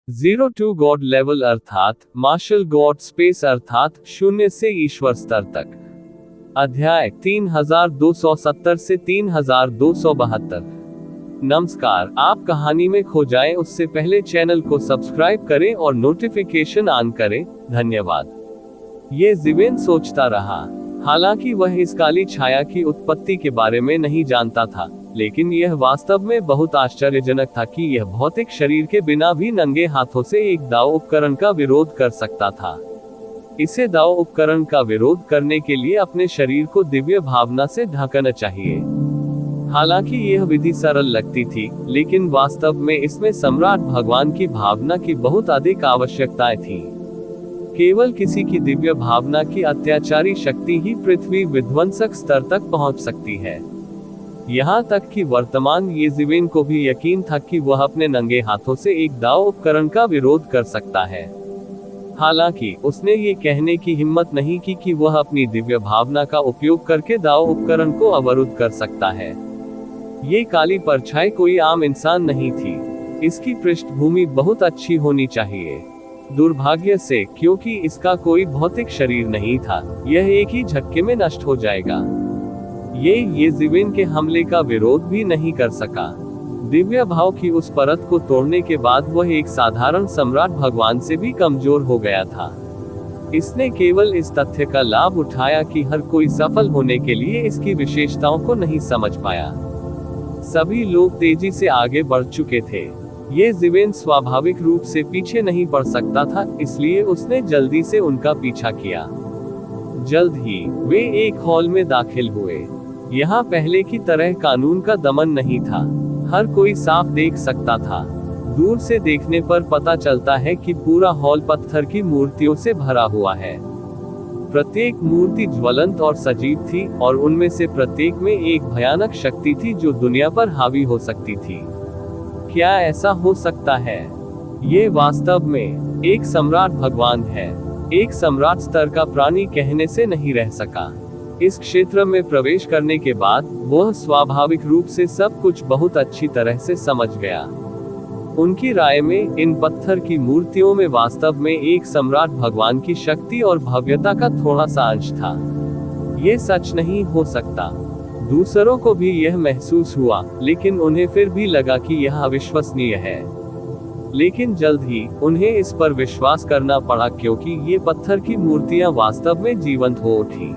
Zero to God level अर्थात martial God space अर्थात शून्य से ईश्वर स्तर तक। अध्याय 3270 से 3272। नमस्कार, आप कहानी में खो जाएं उससे पहले चैनल को सब्सक्राइब करें और नोटिफिकेशन ऑन करें। धन्यवाद। ये जिवेन सोचता रहा। हालांकि वह इस काली छाया की उत्पत्ति के बारे में नहीं जानता था, लेकिन यह वास्तव में बहुत आश्चर्यजनक था कि यह भौतिक शरीर के बिना भी नंगे हाथों से एक दाव उपकरण का विरोध कर सकता था। इसे दाव उपकरण का विरोध करने के लिए अपने शरीर को दिव्य भावना से ढकना चाहिए। हालांकि यह विधि सरल लगती थी, लेकिन वास्तव में इसमें सम्राट भगवान की भावना की बहुत अधिक आवश्यकताएं थी। केवल किसी की दिव्य भावना की अत्याचारी शक्ति ही पृथ्वी विध्वंसक स्तर तक पहुंच सकती है। यहाँ तक कि वर्तमान येजिवेन को भी यकीन था कि वह अपने नंगे हाथों से एक दाव उपकरण का विरोध कर सकता है। हालांकि उसने ये कहने की हिम्मत नहीं की कि वह अपनी दिव्य भावना का उपयोग करके दाव उपकरण को अवरुद्ध कर सकता है। ये काली परछाई कोई आम इंसान नहीं थी। इसकी पृष्ठभूमि बहुत अच्छी होनी चाहिए। दुर्भाग्य से, क्योंकि इसका कोई भौतिक शरीर नहीं था, यह एक ही झटके में नष्ट हो जाएगा। ये येजिवेन के हमले का विरोध भी नहीं कर सका। दिव्य भाव की उस परत को तोड़ने के बाद वह एक साधारण सम्राट भगवान से भी कमजोर हो गया था। इसने केवल इस तथ्य का लाभ उठाया कि हर कोई सफल होने के लिए इसकी विशेषताओं को नहीं समझ पाया। सभी लोग तेजी से आगे बढ़ चुके थे। येजिवेन स्वाभाविक रूप से पीछे नहीं पड़ सकता था, इसलिए उसने जल्दी से उनका पीछा किया। जल्द ही वे एक हॉल में दाखिल हुए। यहाँ पहले की तरह कानून का दमन नहीं था। हर कोई साफ देख सकता था। दूर से देखने पर पता चलता है कि पूरा हॉल पत्थर की मूर्तियों से भरा हुआ है। प्रत्येक मूर्ति ज्वलंत और सजीव थी, और उनमें से प्रत्येक में एक भयानक शक्ति थी जो दुनिया पर हावी हो सकती थी। क्या ऐसा हो सकता है? ये वास्तव में एक सम्राट भगवान है। एक सम्राट स्तर का प्राणी कहने से नहीं रह सका। इस क्षेत्र में प्रवेश करने के बाद वह स्वाभाविक रूप से सब कुछ बहुत अच्छी तरह से समझ गया। उनकी राय में इन पत्थर की मूर्तियों में वास्तव में एक सम्राट भगवान की शक्ति और भव्यता का थोड़ा सा अंश था। ये सच नहीं हो सकता। दूसरों को भी यह महसूस हुआ, लेकिन उन्हें फिर भी लगा कि यह अविश्वसनीय है। लेकिन जल्द ही उन्हें इस पर विश्वास करना पड़ा, क्योंकि ये पत्थर की मूर्तियां वास्तव में जीवंत हो उठी।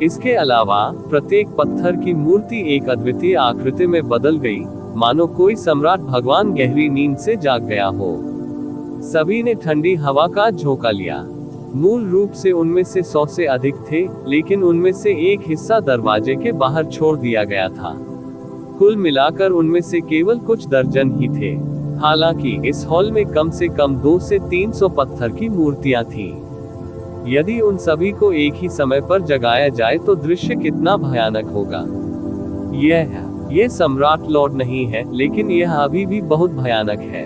इसके अलावा प्रत्येक पत्थर की मूर्ति एक अद्वितीय आकृति में बदल गई, मानो कोई सम्राट भगवान गहरी नींद से जाग गया हो। सभी ने ठंडी हवा का झोंका लिया। मूल रूप से उनमें से 100 से अधिक थे, लेकिन उनमें से एक हिस्सा दरवाजे के बाहर छोड़ दिया गया था। कुल मिलाकर उनमें से केवल कुछ दर्जन ही थे। हालांकि इस हॉल में कम से कम 200 से 300 पत्थर की मूर्तियां थीं। यदि उन सभी को एक ही समय पर जगाया जाए तो दृश्य कितना भयानक होगा। यह सम्राट लॉर्ड नहीं है, लेकिन यह अभी भी बहुत भयानक है।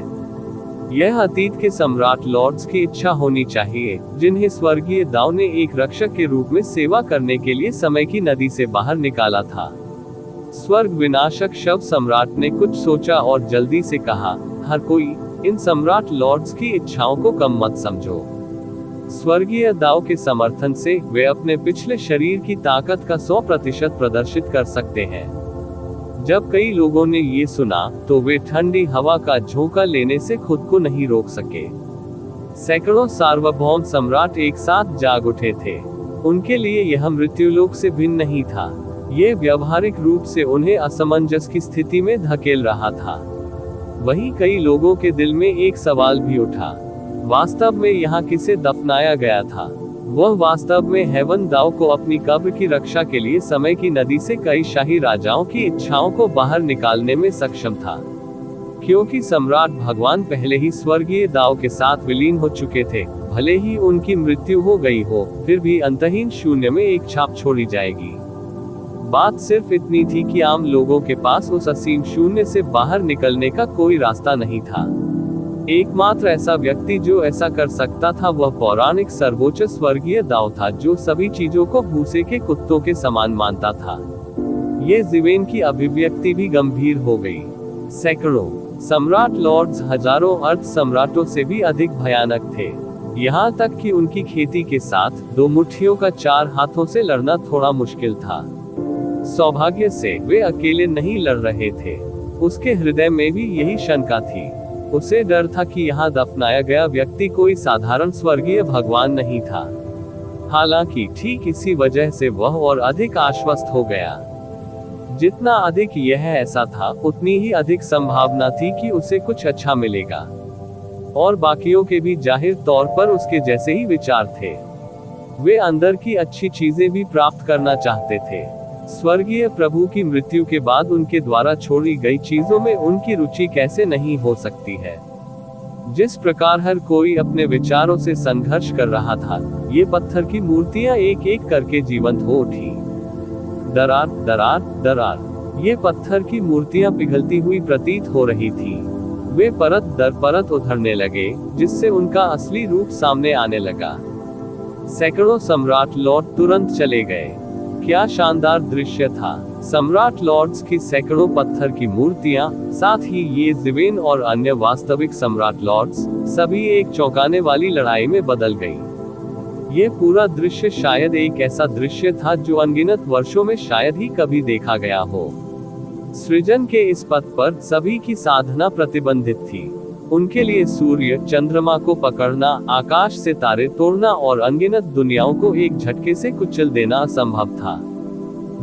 यह अतीत के सम्राट लॉर्ड्स की इच्छा होनी चाहिए, जिन्हें स्वर्गीय दाव ने एक रक्षक के रूप में सेवा करने के लिए समय की नदी से बाहर निकाला था। स्वर्ग विनाशक शव सम्राट ने कुछ सोचा और जल्दी से कहा, हर कोई इन सम्राट लॉर्ड्स की इच्छाओं को कम मत समझो। स्वर्गीय दाव के समर्थन से वे अपने पिछले शरीर की ताकत का 100% प्रदर्शित कर सकते हैं। जब कई लोगों ने ये सुना, तो वे ठंडी हवा का झोंका लेने से खुद को नहीं रोक सके। सैकड़ों सार्वभौम सम्राट एक साथ जाग उठे थे। उनके लिए यह मृत्युलोक से भिन्न नहीं था। ये व्यावहारिक रूप से उन्हें असमंजस की स्थिति में धकेल रहा था। वहीं कई लोगों के दिल में एक सवाल भी उठा, वास्तव में यहाँ किसे दफनाया गया था? वह वास्तव में हेवन दाव को अपनी कब्र की रक्षा के लिए समय की नदी से कई शाही राजाओं की इच्छाओं को बाहर निकालने में सक्षम था। क्योंकि सम्राट भगवान पहले ही स्वर्गीय दाव के साथ विलीन हो चुके थे, भले ही उनकी मृत्यु हो गई हो, फिर भी अंतहीन शून्य में एक छाप छोड़ी जाएगी। बात सिर्फ इतनी थी कि आम लोगों के पास उस असीम शून्य से बाहर निकलने का कोई रास्ता नहीं था। एकमात्र ऐसा व्यक्ति जो ऐसा कर सकता था वह पौराणिक सर्वोच्च स्वर्गीय दाव था, जो सभी चीजों को भूसे के कुत्तों के समान मानता था। ये जिवेन की अभिव्यक्ति भी गंभीर हो गई। सैकड़ों सम्राट लॉर्ड्स हजारों अर्ध सम्राटों से भी अधिक भयानक थे। यहाँ तक कि उनकी खेती के साथ दो मुट्ठियों का चार हाथों से लड़ना थोड़ा मुश्किल था। सौभाग्य से वे अकेले नहीं लड़ रहे थे। उसके हृदय में भी यही शंका थी। उसे डर था कि यहाँ दफनाया गया व्यक्ति कोई साधारण स्वर्गीय भगवान नहीं था। हालांकि ठीक इसी वजह से वह और अधिक आश्वस्त हो गया। जितना अधिक यह ऐसा था, उतनी ही अधिक संभावना थी कि उसे कुछ अच्छा मिलेगा। और बाकियों के भी जाहिर तौर पर उसके जैसे ही विचार थे। वे अंदर की अच्छी चीजें भी प्राप्त करना चाहते थे। स्वर्गीय प्रभु की मृत्यु के बाद उनके द्वारा छोड़ी गई चीजों में उनकी रुचि कैसे नहीं हो सकती है। जिस प्रकार हर कोई अपने विचारों से संघर्ष कर रहा था, ये पत्थर की मूर्तियां एक एक करके जीवंत हो उठी। दरार दरार दरार, ये पत्थर की मूर्तियां पिघलती हुई प्रतीत हो रही थी। वे परत दर परत उधरने लगे, जिससे उनका असली रूप सामने आने लगा। सैकड़ों सम्राट लॉर्ड तुरंत चले गए। क्या शानदार दृश्य था। सम्राट लॉर्ड्स की सैकड़ों पत्थर की मूर्तियां, साथ ही ये ज़िवेन और अन्य वास्तविक सम्राट लॉर्ड्स, सभी एक चौंकाने वाली लड़ाई में बदल गई। ये पूरा दृश्य शायद एक ऐसा दृश्य था जो अनगिनत वर्षों में शायद ही कभी देखा गया हो। सृजन के इस पथ पर सभी की साधना प्रतिबंधित थी। उनके लिए सूर्य चंद्रमा को पकड़ना, आकाश से तारे तोड़ना और अनगिनत दुनियाओं को एक झटके से कुचल देना असंभव था।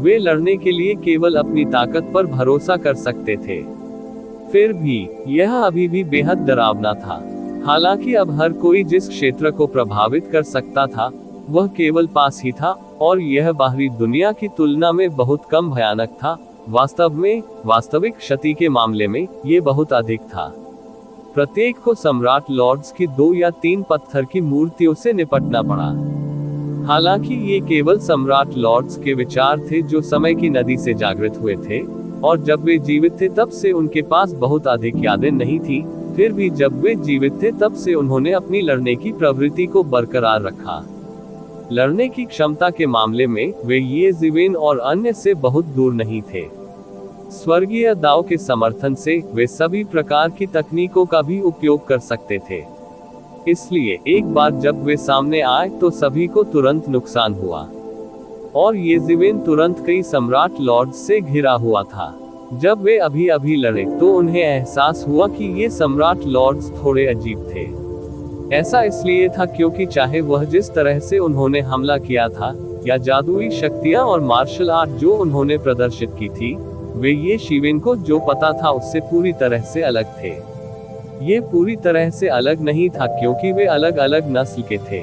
वे लड़ने के लिए केवल अपनी ताकत पर भरोसा कर सकते थे। फिर भी यह अभी भी बेहद डरावना था। हालांकि अब हर कोई जिस क्षेत्र को प्रभावित कर सकता था, वह केवल पास ही था, और यह बाहरी दुनिया की तुलना में बहुत कम भयानक था। वास्तव में वास्तविक क्षति के मामले में ये बहुत अधिक था। प्रत्येक को सम्राट लॉर्ड्स की 2 या 3 पत्थर की मूर्तियों से निपटना पड़ा। हालांकि ये केवल सम्राट लॉर्ड्स के विचार थे जो समय की नदी से जागृत हुए थे, और जब वे जीवित थे तब से उनके पास बहुत अधिक यादें नहीं थी। फिर भी जब वे जीवित थे तब से उन्होंने अपनी लड़ने की प्रवृत्ति को बरकरार रखा। लड़ने की क्षमता के मामले में वे ये ज़िवेन और अन्य से बहुत दूर नहीं थे। स्वर्गीय दाव के समर्थन से वे सभी प्रकार की तकनीकों का भी उपयोग कर सकते थे। इसलिए एक बार जब वे सामने आए तो सभी को तुरंत नुकसान हुआ, और ये ज़िवेन तुरंत कई सम्राट लॉर्ड्स से घिरा हुआ था। जब वे अभी अभी लड़े तो उन्हें एहसास हुआ कि ये सम्राट लॉर्ड्स थोड़े अजीब थे। ऐसा इसलिए था क्योंकि चाहे वह जिस तरह से उन्होंने हमला किया था, या जादुई शक्तियां और मार्शल आर्ट जो उन्होंने प्रदर्शित की थी, वे ये ज़िवेन को जो पता था उससे पूरी तरह से अलग थे। ये पूरी तरह से अलग नहीं था क्योंकि वे अलग अलग नस्ल के थे।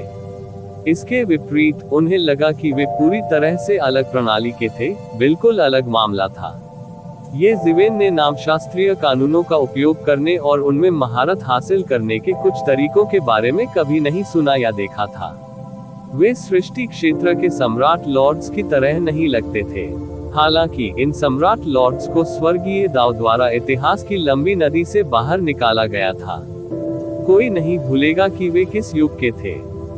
इसके विपरीत उन्हें लगा कि वे पूरी तरह से अलग प्रणाली के थे। बिल्कुल अलग मामला था। ये ज़िवेन ने नामशास्त्रीय कानूनों का उपयोग करने और उनमें महारत हासिल करने के कुछ तरीकों के बारे में कभी नहीं सुना या देखा था। वे सृष्टि क्षेत्र के सम्राट लॉर्ड्स की तरह नहीं लगते थे। हालांकि इन सम्राट लॉर्ड्स को स्वर्गीय दाव द्वारा इतिहास की लंबी नदी से बाहर निकाला गया था। कोई नहीं भूलेगा कि वे किस युग के थे।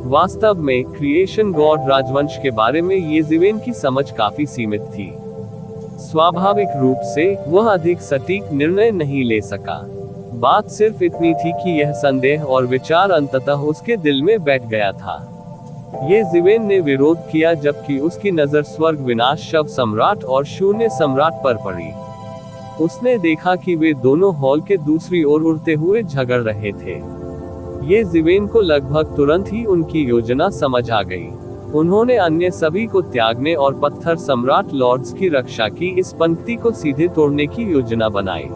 वास्तव में क्रिएशन गॉड राजवंश के बारे में ये ज़िवेन की समझ काफी सीमित थी। स्वाभाविक रूप से वह अधिक सटीक निर्णय नहीं ले सका। बात सिर्फ इतनी थी कि यह संदेह और विचार अंततः उसके दिल में बैठ गया था। ये ज़िवेन ने विरोध किया जबकि उसकी नजर स्वर्ग विनाश शव सम्राट और शून्य सम्राट पर पड़ी। उसने देखा कि वे दोनों हॉल के दूसरी ओर उड़ते हुए झगड़ रहे थे। ये ज़िवेन को लगभग तुरंत ही उनकी योजना समझ आ गई। उन्होंने अन्य सभी को त्यागने और पत्थर सम्राट लॉर्ड्स की रक्षा की इस पंक्ति को सीधे तोड़ने की योजना बनाई।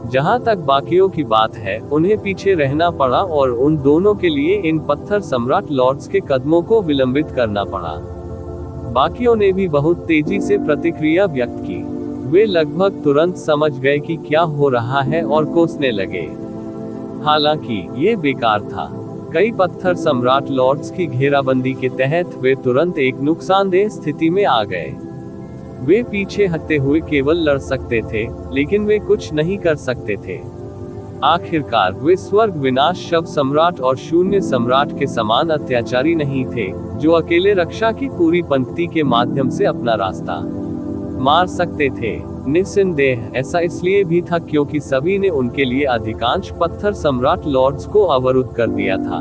जहां तक बाकियों की बात है, उन्हें पीछे रहना पड़ा और उन दोनों के लिए इन पत्थर सम्राट लॉर्ड्स के कदमों को विलंबित करना पड़ा। बाकियों ने भी बहुत तेजी से प्रतिक्रिया व्यक्त की। वे लगभग तुरंत समझ गए कि क्या हो रहा है और कोसने लगे। हालांकि ये बेकार था। कई पत्थर सम्राट लॉर्ड्स की घेराबंदी के तहत वे तुरंत एक नुकसानदेह स्थिति में आ गए। वे पीछे हटते हुए केवल लड़ सकते थे, लेकिन वे कुछ नहीं कर सकते थे। आखिरकार वे स्वर्ग विनाश शव सम्राट और शून्य सम्राट के समान अत्याचारी नहीं थे, जो अकेले रक्षा की पूरी पंक्ति के माध्यम से अपना रास्ता मार सकते थे। निस्संदेह ऐसा इसलिए भी था क्योंकि सभी ने उनके लिए अधिकांश पत्थर सम्राट लॉर्ड्स को अवरुद्ध कर दिया था।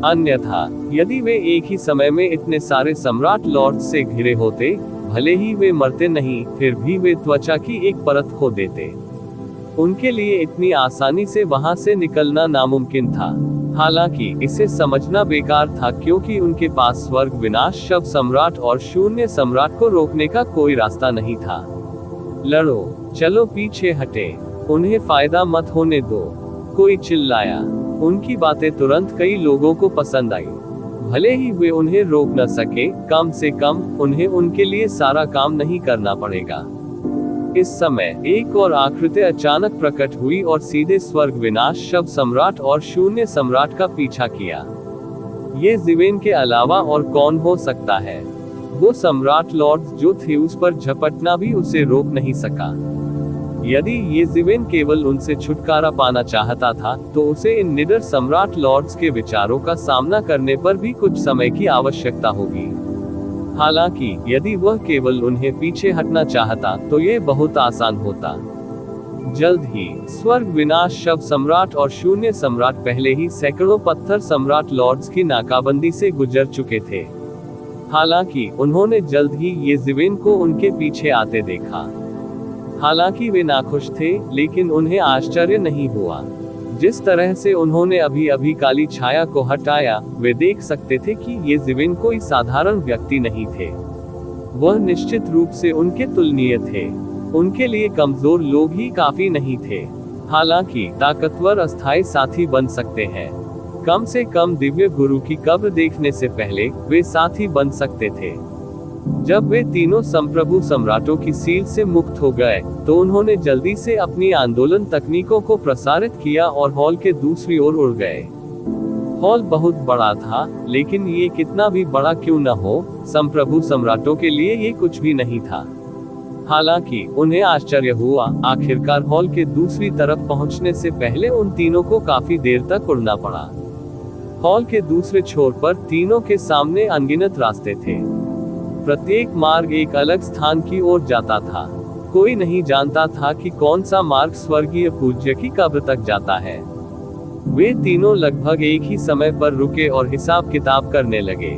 अन्यथा यदि वे एक ही समय में इतने सारे सम्राट लॉर्ड्स से घिरे होते, भले ही वे मरते नहीं, फिर भी वे त्वचा की एक परत खो देते। उनके लिए इतनी आसानी से वहां से निकलना नामुमकिन था। हालांकि इसे समझना बेकार था क्योंकि उनके पास स्वर्ग विनाश शव सम्राट और शून्य सम्राट को रोकने का कोई रास्ता नहीं था। लड़ो, चलो पीछे हटे, उन्हें फायदा मत होने दो, कोई चिल्लाया। उनकी बातें तुरंत कई लोगों को पसंद आई। भले ही वे उन्हें रोक न सके, कम से कम उन्हें उनके लिए सारा काम नहीं करना पड़ेगा। इस समय एक और आकृति अचानक प्रकट हुई और सीधे स्वर्ग विनाश शव सम्राट और शून्य सम्राट का पीछा किया। ये ज़िवेन के अलावा और कौन हो सकता है? वो सम्राट लॉर्ड्स जो थे उस पर झपटना भी उसे रोक नहीं सका। यदि ये ज़िवेन केवल उनसे छुटकारा पाना चाहता था, तो उसे इन निडर सम्राट लॉर्ड्स के विचारों का सामना करने पर भी कुछ समय की आवश्यकता होगी। हालांकि यदि वह केवल उन्हें पीछे हटना चाहता तो ये बहुत आसान होता। जल्द ही स्वर्ग विनाश शव सम्राट और शून्य सम्राट पहले ही सैकड़ों पत्थर सम्राट लॉर्ड्स की नाकाबंदी से गुजर चुके थे। हालांकि उन्होंने जल्द ही ये ज़िवेन को उनके पीछे आते देखा। हालांकि वे नाखुश थे, लेकिन उन्हें आश्चर्य नहीं हुआ। जिस तरह से उन्होंने अभी अभी काली छाया को हटाया, वे देख सकते थे कि ये ज़िवेन कोई साधारण व्यक्ति नहीं थे। वह निश्चित रूप से उनके तुलनीय थे। उनके लिए कमजोर लोग ही काफी नहीं थे। हालांकि ताकतवर अस्थायी साथी बन सकते हैं। कम से कम दिव्य गुरु की कब्र देखने से पहले वे साथी बन सकते थे। जब वे तीनों संप्रभु सम्राटों की सील से मुक्त हो गए, तो उन्होंने जल्दी से अपनी आंदोलन तकनीकों को प्रसारित किया और हॉल के दूसरी ओर उड़ गए। हॉल बहुत बड़ा था, लेकिन ये कितना भी बड़ा क्यों न हो, संप्रभु सम्राटों के लिए ये कुछ भी नहीं था। हालांकि उन्हें आश्चर्य हुआ, आखिरकार हॉल के दूसरी तरफ पहुंचने से पहले उन तीनों को काफी देर तक उड़ना पड़ा। हॉल के दूसरे छोर पर तीनों के सामने अनगिनत रास्ते थे। प्रत्येक मार्ग एक अलग स्थान की ओर जाता था। कोई नहीं जानता था कि कौन सा मार्ग स्वर्गीय पूज्य की कब्र तक जाता है। वे तीनों लगभग एक ही समय पर रुके और हिसाब किताब करने लगे।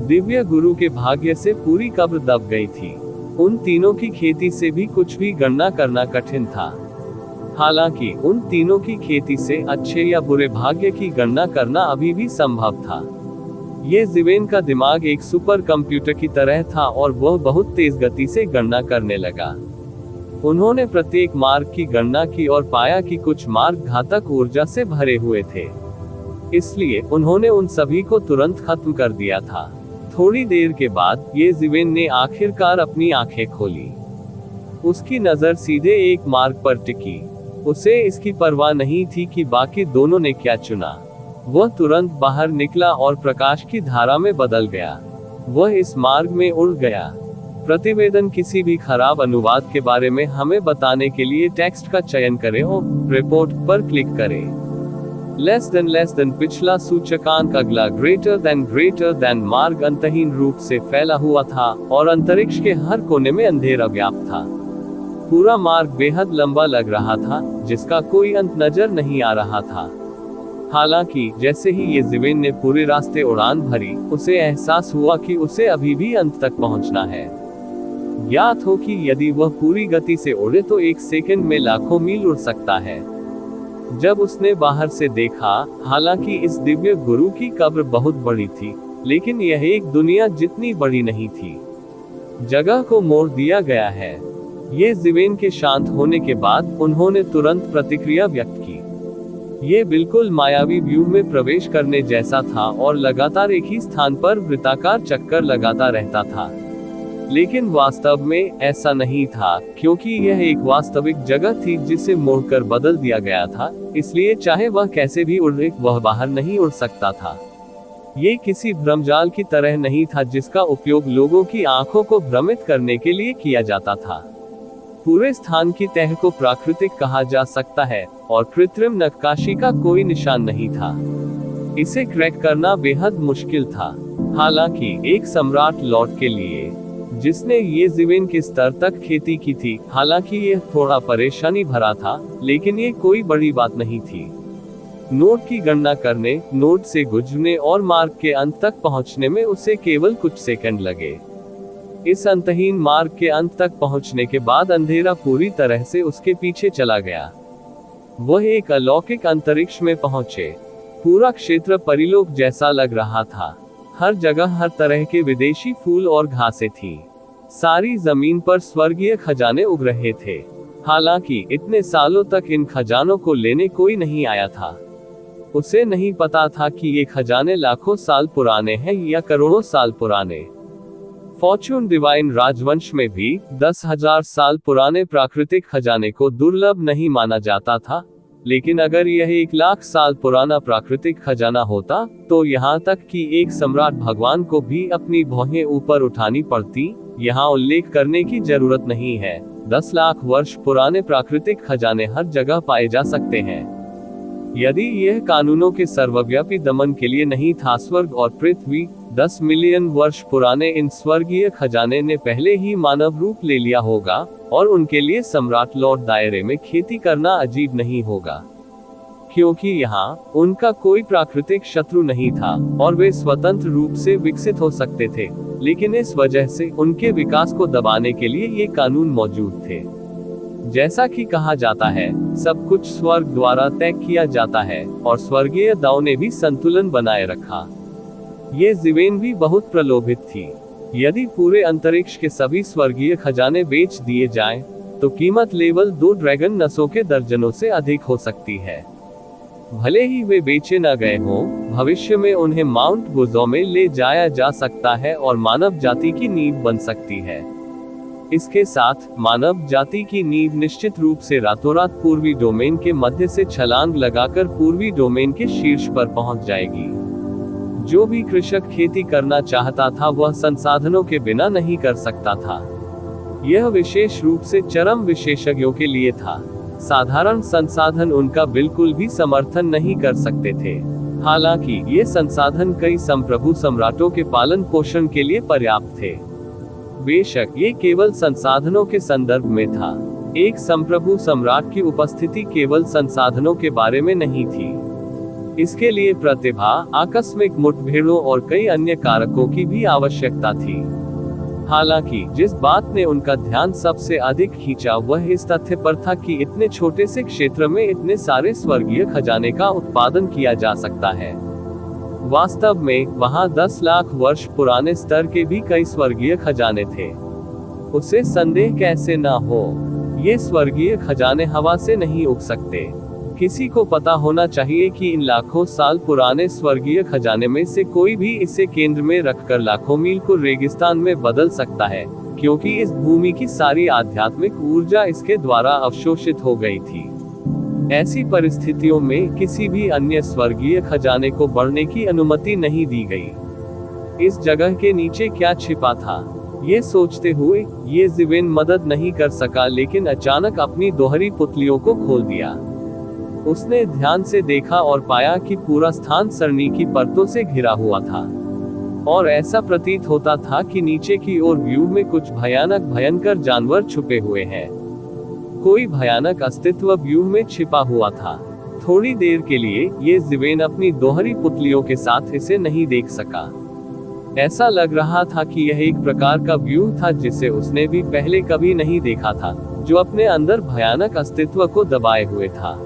दिव्य गुरु के भाग्य से पूरी कब्र दब गई थी। उन तीनों की खेती से भी कुछ भी गणना करना कठिन था। हालांकि उन तीनों की खेती से अच्छे या बुरे भाग्य की गणना करना अभी भी संभव था। ये ज़िवेन का दिमाग एक सुपर कंप्यूटर की तरह था और वह बहुत तेज गति से गणना करने लगा। उन्होंने प्रत्येक मार्ग की गणना की और पाया कि कुछ मार्ग घातक ऊर्जा से भरे हुए थे। इसलिए उन्होंने उन सभी को तुरंत खत्म कर दिया था। थोड़ी देर के बाद ये ज़िवेन ने आखिरकार अपनी आंखें खोली। उसकी नजर सीधे एक मार्ग पर टिकी। उसे इसकी परवाह नहीं थी कि बाकी दोनों ने क्या चुना। वह तुरंत बाहर निकला और प्रकाश की धारा में बदल गया। वह इस मार्ग में उड़ गया। प्रतिवेदन किसी भी खराब अनुवाद के बारे में हमें बताने के लिए टेक्स्ट का चयन करें और रिपोर्ट पर क्लिक करें। लेस देन पिछला सूचकांक अगला ग्रेटर देन मार्ग अंतहीन रूप से फैला हुआ था और अंतरिक्ष के हर कोने में अंधेरा व्याप्त था। पूरा मार्ग बेहद लंबा लग रहा था, जिसका कोई अंत नजर नहीं आ रहा था। हालांकि जैसे ही ये ज़िवेन ने पूरे रास्ते उड़ान भरी, उसे एहसास हुआ कि उसे अभी भी अंत तक पहुंचना है। ज्ञात हो कि यदि वह पूरी गति से उड़े तो एक सेकंड में लाखों मील उड़ सकता है। जब उसने बाहर से देखा, हालांकि इस दिव्य गुरु की कब्र बहुत बड़ी थी, लेकिन यह एक दुनिया जितनी बड़ी नहीं थी। जगह को मोड़ दिया गया है। ये ज़िवेन के शांत होने के बाद उन्होंने तुरंत प्रतिक्रिया व्यक्त की। ये बिल्कुल मायावी व्यूह में प्रवेश करने जैसा था और लगातार एक ही स्थान पर वृत्ताकार चक्कर लगाता रहता था। लेकिन वास्तव में ऐसा नहीं था, क्योंकि यह एक वास्तविक जगह थी जिसे मोड़कर बदल दिया गया था। इसलिए चाहे वह कैसे भी उड़े, वह बाहर नहीं उड़ सकता था। ये किसी भ्रमजाल की तरह नहीं था जिसका उपयोग लोगों की आंखों को भ्रमित करने के लिए किया जाता था। पूरे स्थान की तह को प्राकृतिक कहा जा सकता है और कृत्रिम नक्काशी का कोई निशान नहीं था। इसे क्रैक करना बेहद मुश्किल था। हालांकि एक सम्राट लॉर्ड के लिए जिसने ये ज़मीन के स्तर तक खेती की थी। हालांकि यह थोड़ा परेशानी भरा था, लेकिन ये कोई बड़ी बात नहीं थी। नोट की गणना करने, नोट से गुजरने और मार्ग के अंत तक पहुंचने में उसे केवल कुछ सेकंड लगे। इस अंतहीन मार्ग के अंत तक पहुंचने के बाद अंधेरा पूरी तरह से उसके पीछे चला गया। वह एक अलौकिक अंतरिक्ष में पहुंचे। पूरा क्षेत्र परिलोक जैसा लग रहा था। हर जगह हर तरह के विदेशी फूल और घासें थी। सारी जमीन पर स्वर्गीय खजाने उग रहे थे। हालांकि इतने सालों तक इन खजानों को लेने कोई नहीं आया था। उसे नहीं पता था कि ये खजाने लाखों साल पुराने हैं या करोड़ों साल पुराने। फॉर्च्यून डिवाइन राजवंश में भी 10,000 साल पुराने प्राकृतिक खजाने को दुर्लभ नहीं माना जाता था, लेकिन अगर यह 1,00,000 साल पुराना प्राकृतिक खजाना होता, तो यहाँ तक कि एक सम्राट भगवान को भी अपनी भौहें ऊपर उठानी पड़ती। यहाँ उल्लेख करने की जरूरत नहीं है, 10 लाख वर्ष पुराने प्राकृतिक खजाने हर जगह पाए जा सकते हैं। यदि यह कानूनों के सर्वव्यापी दमन के लिए नहीं था, स्वर्ग और पृथ्वी 10 मिलियन वर्ष पुराने इन स्वर्गीय खजाने ने पहले ही मानव रूप ले लिया होगा, और उनके लिए सम्राट लॉर्ड दायरे में खेती करना अजीब नहीं होगा, क्योंकि यहाँ उनका कोई प्राकृतिक शत्रु नहीं था और वे स्वतंत्र रूप से विकसित हो सकते थे। लेकिन इस वजह से उनके विकास को दबाने के लिए ये कानून मौजूद थे। जैसा कि कहा जाता है, सब कुछ स्वर्ग द्वारा तय किया जाता है, और स्वर्गीय दाव ने भी संतुलन बनाए रखा। ये ज़मीन भी बहुत प्रलोभित थी। यदि पूरे अंतरिक्ष के सभी स्वर्गीय खजाने बेच दिए जाएं, तो कीमत लेवल 2 ड्रैगन नसों के दर्जनों से अधिक हो सकती है। भले ही वे बेचे न गए हों, भविष्य में उन्हें माउंट गुजो में ले जाया जा सकता है और मानव जाति की नींव बन सकती है। इसके साथ मानव जाति की नींव निश्चित रूप से रातों रात पूर्वी डोमेन के मध्य से छलांग लगाकर पूर्वी डोमेन के शीर्ष पर पहुंच जाएगी। जो भी कृषक खेती करना चाहता था, वह संसाधनों के बिना नहीं कर सकता था। यह विशेष रूप से चरम विशेषज्ञों के लिए था। साधारण संसाधन उनका बिल्कुल भी समर्थन नहीं कर सकते थे। हालांकि ये संसाधन कई संप्रभु सम्राटों के पालन पोषण के लिए पर्याप्त थे। बेशक ये केवल संसाधनों के संदर्भ में था। एक संप्रभु सम्राट की उपस्थिति केवल संसाधनों के बारे में नहीं थी। इसके लिए प्रतिभा, आकस्मिक मुठभेड़ों और कई अन्य कारकों की भी आवश्यकता थी। हालांकि जिस बात ने उनका ध्यान सबसे अधिक खींचा, वह इस तथ्य पर था कि इतने छोटे से क्षेत्र में इतने सारे स्वर्गीय खजाने का उत्पादन किया जा सकता है। वास्तव में वहां 10 लाख वर्ष पुराने स्तर के भी कई स्वर्गीय खजाने थे। उसे संदेह कैसे न हो, ये स्वर्गीय खजाने हवा से नहीं उग सकते। किसी को पता होना चाहिए कि इन लाखों साल पुराने स्वर्गीय खजाने में से कोई भी इसे केंद्र में रखकर लाखों मील को रेगिस्तान में बदल सकता है, क्योंकि इस भूमि की सारी आध्यात्मिक ऊर्जा इसके द्वारा अवशोषित हो गई थी। ऐसी परिस्थितियों में किसी भी अन्य स्वर्गीय खजाने को बढ़ने की अनुमति नहीं दी गई। इस जगह के नीचे क्या छिपा था, ये सोचते हुए ये ज़मीन मदद नहीं कर सका, लेकिन अचानक अपनी दोहरी पुतलियों को खोल दिया। उसने ध्यान से देखा और पाया कि पूरा स्थान सरनी की परतों से घिरा हुआ था, और ऐसा प्रतीत होता था कि नीचे की ओर व्यू में कुछ भयंकर जानवर छुपे हुए हैं। कोई भयानक अस्तित्व व्यू में छिपा हुआ था। थोड़ी देर के लिए ये ज़मीन अपनी दोहरी पुतलियों के साथ इसे नहीं देख सका। ऐसा लग रहा था कि यह एक प्रकार का व्यू था जिसे उसने भी पहले कभी नहीं देखा था, जो अपने अंदर भयानक अस्तित्व को दबाए हुए था।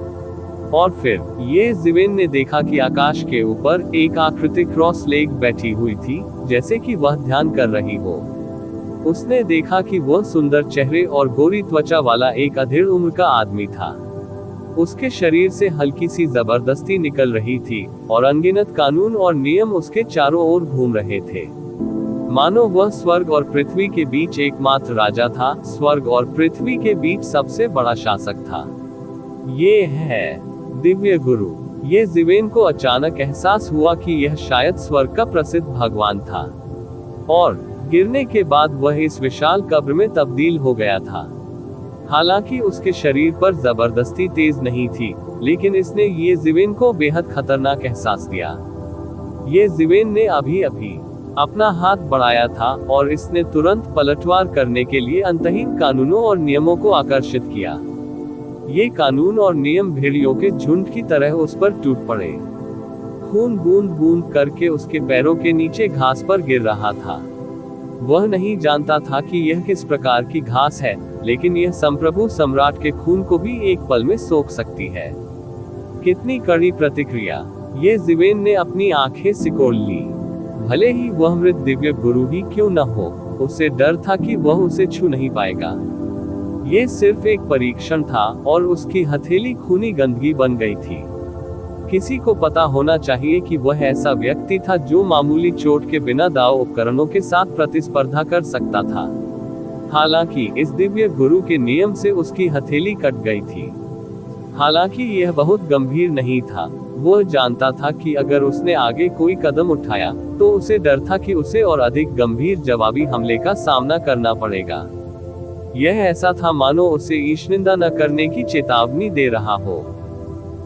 और फिर ये ज़मीन ने देखा कि आकाश के ऊपर एक आकृति क्रॉस लेग बैठी हुई थी, जैसे कि वह ध्यान कर रही हो। उसने देखा कि वह सुंदर चेहरे और गोरी त्वचा वाला एक अधेड़ उम्र का आदमी था। उसके शरीर से हल्की सी जबरदस्ती निकल रही थी, और अनगिनत कानून और नियम उसके चारों ओर घूम रहे थे। मानो वह स्वर्ग और पृथ्वी के बीच एकमात्र राजा था, स्वर्ग और पृथ्वी के बीच सबसे बड़ा शासक था। ये है दिव्य गुरु। ये ज़मीन को अचानक एहसास हुआ कि यह शायद स्वर्ग का प्रसिद्ध भगवान था, और गिरने के बाद वह इस विशाल कब्र में तब्दील हो गया था। हालांकि उसके शरीर पर जबरदस्ती तेज नहीं थी, लेकिन इसने ये ज़मीन को बेहद खतरनाक एहसास दिया। ये ज़मीन ने अभी अपना हाथ बढ़ाया था और इसने तुरंत पलटवार करने के लिए अंतहीन कानूनों और नियमों को आकर्षित किया। ये कानून और नियम भेड़ियों के झुंड की तरह उस पर टूट पड़े। खून बूंद बूंद करके उसके पैरों के नीचे घास पर गिर रहा था। वह नहीं जानता था कि यह किस प्रकार की घास है, लेकिन यह संप्रभु सम्राट के खून को भी एक पल में सोख सकती है। कितनी कड़ी प्रतिक्रिया! ये ज़िवेन ने अपनी आंखें सिकोड़ ली। भले ही वह मृत दिव्य गुरु ही क्यों न हो, उसे डर था कि वह उसे छू नहीं पाएगा। ये सिर्फ एक परीक्षण था और उसकी हथेली खूनी गंदगी बन गई थी। किसी को पता होना चाहिए कि वह ऐसा व्यक्ति था जो मामूली चोट के बिना दाव उपकरणों के साथ प्रतिस्पर्धा कर सकता था। हालांकि इस दिव्य गुरु के नियम से उसकी हथेली कट गई थी। हालांकि यह बहुत गंभीर नहीं था। वह जानता था कि अगर उसने आगे कोई कदम उठाया तो उसे डर था कि उसे और अधिक गंभीर जवाबी हमले का सामना करना पड़ेगा। यह ऐसा था मानो उसे ईशनिंदा न करने की चेतावनी दे रहा हो।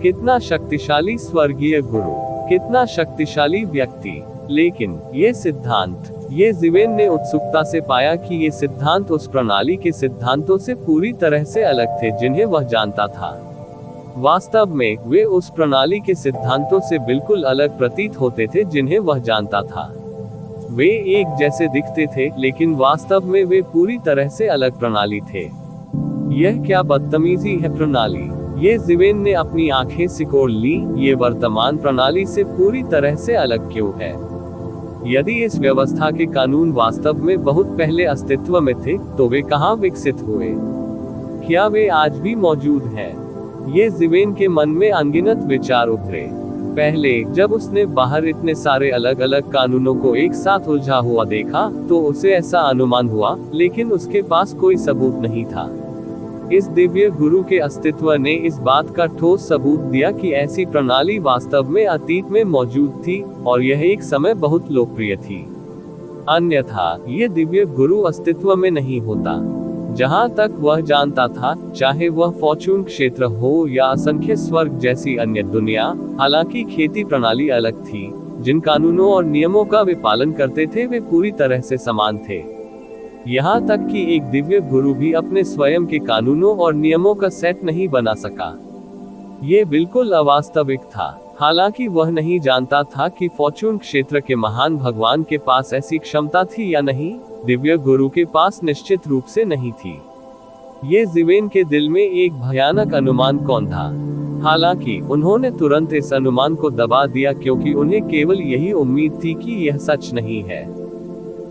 कितना शक्तिशाली स्वर्गीय गुरु, कितना शक्तिशाली व्यक्ति! लेकिन ये सिद्धांत, ये ज़िवेन ने उत्सुकता से पाया कि ये सिद्धांत उस प्रणाली के सिद्धांतों से पूरी तरह से अलग थे जिन्हें वह जानता था। वास्तव में वे उस प्रणाली के सिद्धांतों से बिल्कुल अलग प्रतीत होते थे जिन्हें वह जानता था। वे एक जैसे दिखते थे, लेकिन वास्तव में वे पूरी तरह से अलग प्रणाली थे। यह क्या बदतमीजी है प्रणाली! ये ज़िवेन ने अपनी आंखें सिकोड़ ली। ये वर्तमान प्रणाली से पूरी तरह से अलग क्यों है? यदि इस व्यवस्था के कानून वास्तव में बहुत पहले अस्तित्व में थे, तो वे कहाँ विकसित हुए? क्या वे आज भी मौजूद हैं? ये ज़िवेन के मन में अनगिनत विचार उभरे। पहले जब उसने बाहर इतने सारे अलग अलग कानूनों को एक साथ उलझा हुआ देखा, तो उसे ऐसा अनुमान हुआ, लेकिन उसके पास कोई सबूत नहीं था। इस दिव्य गुरु के अस्तित्व ने इस बात का ठोस सबूत दिया कि ऐसी प्रणाली वास्तव में अतीत में मौजूद थी और यह एक समय बहुत लोकप्रिय थी। अन्यथा ये दिव्य गुरु अस्तित्व में नहीं होता। जहां तक वह जानता था, चाहे वह फॉर्चून क्षेत्र हो या असंख्य स्वर्ग जैसी अन्य दुनिया, हालांकि खेती प्रणाली अलग थी। जिन कानूनों और नियमों का वे पालन करते थे वे पूरी तरह से समान थे। यहाँ तक कि एक दिव्य गुरु भी अपने स्वयं के कानूनों और नियमों का सेट नहीं बना सका। ये बिल्कुल अवास्तविक था। हालांकि वह नहीं जानता था कि फॉर्चून क्षेत्र के महान भगवान के पास ऐसी क्षमता थी या नहीं। दिव्य गुरु के पास निश्चित रूप से नहीं थी। ये ज़िवेन के दिल में एक भयानक अनुमान कौन था। हालांकि उन्होंने तुरंत इस अनुमान को दबा दिया क्योंकि उन्हें केवल यही उम्मीद थी कि यह सच नहीं है।